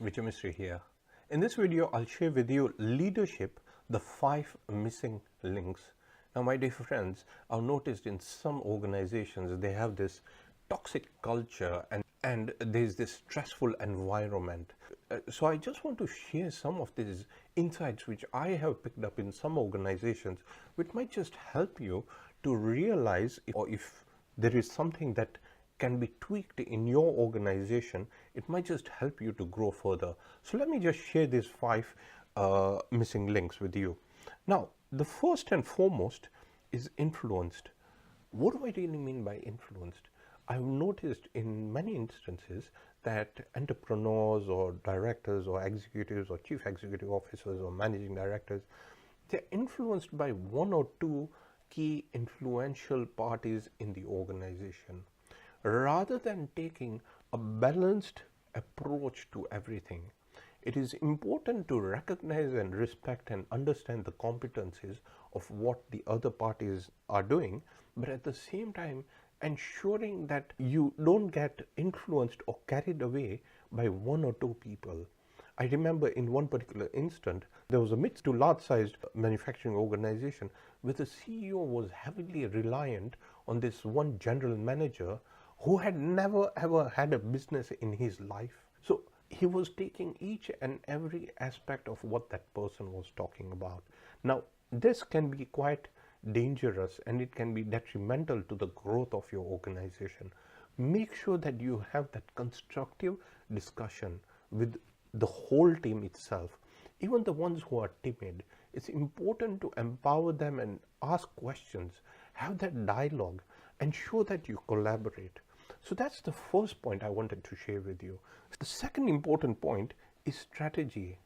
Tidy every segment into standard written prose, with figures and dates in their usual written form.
Vijay Mystery here. In this video, I'll share with you leadership, the 5 missing links. Now, my dear friends, I've noticed in some organizations, they have this toxic culture and there's this stressful environment. So I just want to share some of these insights which I have picked up in some organizations, which might just help you to realize if there is something that can be tweaked in your organization. It might just help you to grow further. So let me just share these 5 missing links with you. Now, the first and foremost is influenced. What do I really mean by influenced? I've noticed in many instances that entrepreneurs or directors or executives or chief executive officers or managing directors, they're influenced by one or two key influential parties in the organization, rather than taking a balanced approach to everything. It is important to recognize and respect and understand the competencies of what the other parties are doing, but at the same time ensuring that you don't get influenced or carried away by one or two people. I remember in one particular instant, there was a mid to large sized manufacturing organization where the CEO was heavily reliant on this one general manager who had never ever had a business in his life. So he was taking each and every aspect of what that person was talking about. Now, this can be quite dangerous and it can be detrimental to the growth of your organization. Make sure that you have that constructive discussion with the whole team itself, even the ones who are timid. It's important to empower them and ask questions, have that dialogue, and show that you collaborate. So that's the first point I wanted to share with you. The second important point is strategy.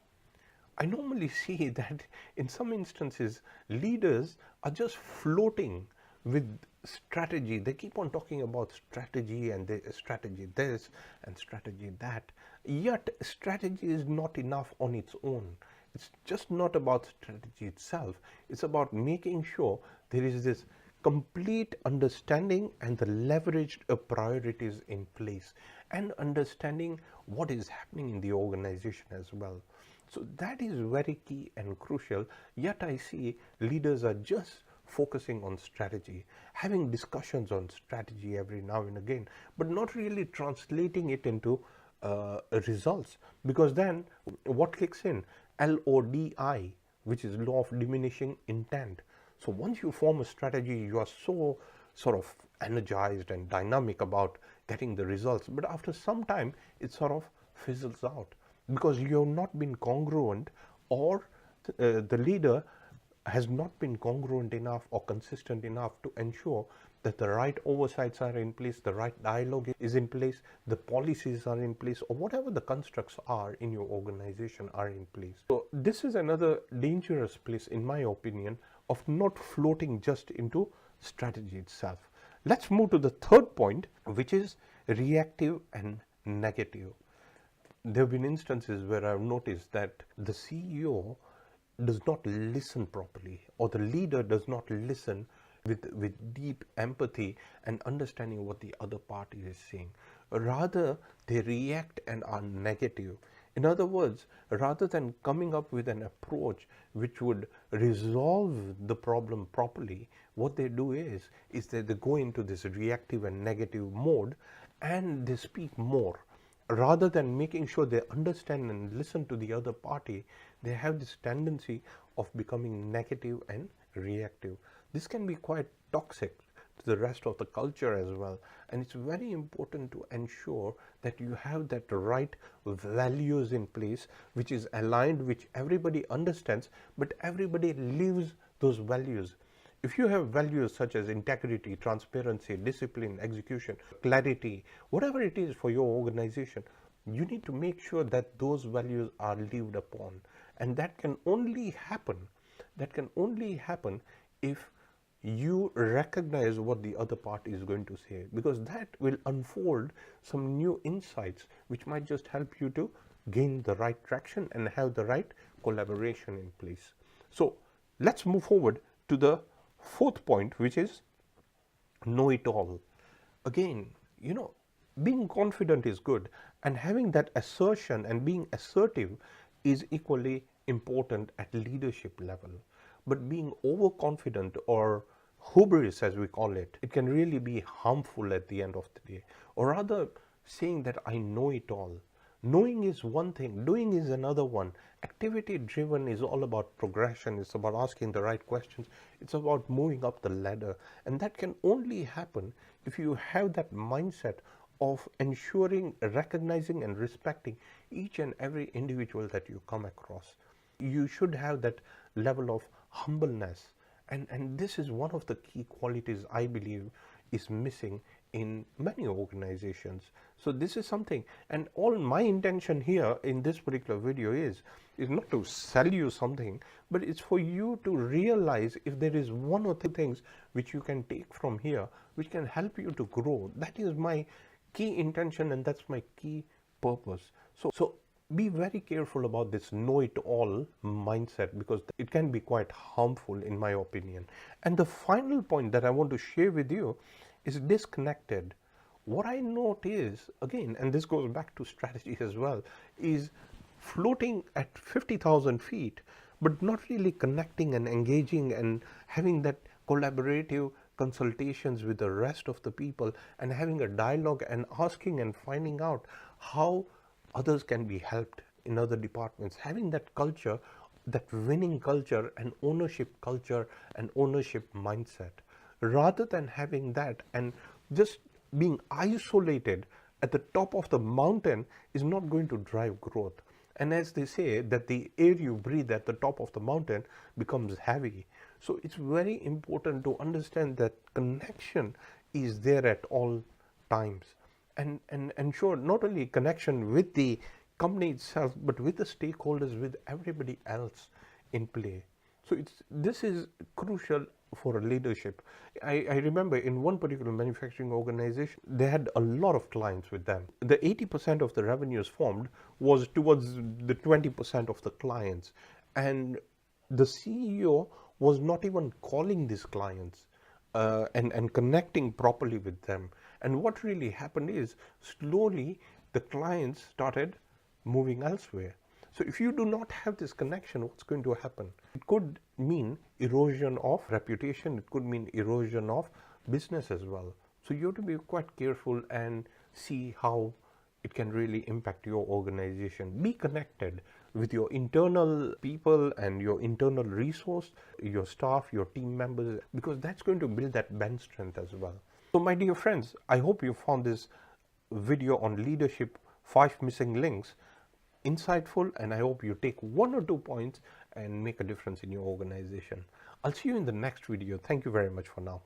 I normally see that in some instances, leaders are just floating with strategy. They keep on talking about strategy and strategy this and strategy that. Yet strategy is not enough on its own. It's just not about strategy itself. It's about making sure there is this complete understanding and the leveraged priorities in place, and understanding what is happening in the organization as well. So that is very key and crucial. Yet I see leaders are just focusing on strategy, having discussions on strategy every now and again, but not really translating it into results, because then what kicks in? LODI, which is law of diminishing intent. So once you form a strategy, you are so sort of energized and dynamic about getting the results, but after some time it sort of fizzles out because you have not been congruent, or the leader has not been congruent enough or consistent enough to ensure that the right oversights are in place, the right dialogue is in place, the policies are in place, or whatever the constructs are in your organization are in place. So this is another dangerous place, in my opinion, of not floating just into strategy itself. Let's move to the third point, which is reactive and negative. There have been instances where I've noticed that the CEO does not listen properly, or the leader does not listen with deep empathy and understanding what the other party is saying. Rather, they react and are negative. In other words, rather than coming up with an approach which would resolve the problem properly, what they do is that they go into this reactive and negative mode and they speak more. Rather than making sure they understand and listen to the other party, they have this tendency of becoming negative and reactive. This can be quite toxic to the rest of the culture as well, and it's very important to ensure that you have that right values in place, which is aligned, which everybody understands, but everybody lives those values. If you have values such as integrity, transparency, discipline, execution, clarity, whatever it is for your organization, you need to make sure that those values are lived upon. And that can only happen if you recognize what the other party is going to say, because that will unfold some new insights which might just help you to gain the right traction and have the right collaboration in place. So let's move forward to the fourth point, which is know it all. Again, being confident is good, and having that assertion and being assertive is equally important at leadership level. But being overconfident, or hubris as we call it, it can really be harmful at the end of the day. Or rather, saying that I know it all. Knowing is one thing, doing is another one. Activity driven is all about progression. It's about asking the right questions. It's about moving up the ladder. And that can only happen if you have that mindset of ensuring, recognizing and respecting each and every individual that you come across. You should have that level of humbleness. And this is one of the key qualities I believe is missing in many organizations. So this is something, and all my intention here in this particular video is not to sell you something, but it's for you to realize if there is one or two things which you can take from here which can help you to grow. That is my key intention, and that's my key purpose. So be very careful about this know-it-all mindset, because it can be quite harmful in my opinion. And the final point that I want to share with you is disconnected. What I note is, again, and this goes back to strategy as well, is floating at 50,000 feet, but not really connecting and engaging and having that collaborative consultations with the rest of the people and having a dialogue and asking and finding out how others can be helped in other departments. Having that culture, that winning culture and ownership culture and ownership mindset, rather than having that and just being isolated at the top of the mountain is not going to drive growth. And as they say, that the air you breathe at the top of the mountain becomes heavy. So it's very important to understand that connection is there at all times, and ensure not only connection with the company itself, but with the stakeholders, with everybody else in play. So this is crucial for leadership. I remember in one particular manufacturing organization, they had a lot of clients with them. The 80% of the revenues formed was towards the 20% of the clients, and the CEO was not even calling these clients and connecting properly with them. And what really happened is, slowly the clients started moving elsewhere. So if you do not have this connection, what's going to happen? It could mean erosion of reputation. It could mean erosion of business as well. So you have to be quite careful and see how it can really impact your organization. Be connected with your internal people and your internal resource, your staff, your team members, because that's going to build that bench strength as well. So my dear friends, I hope you found this video on leadership 5 missing links insightful, and I hope you take 1 or 2 points and make a difference in your organization. I'll see you in the next video. Thank you very much for now.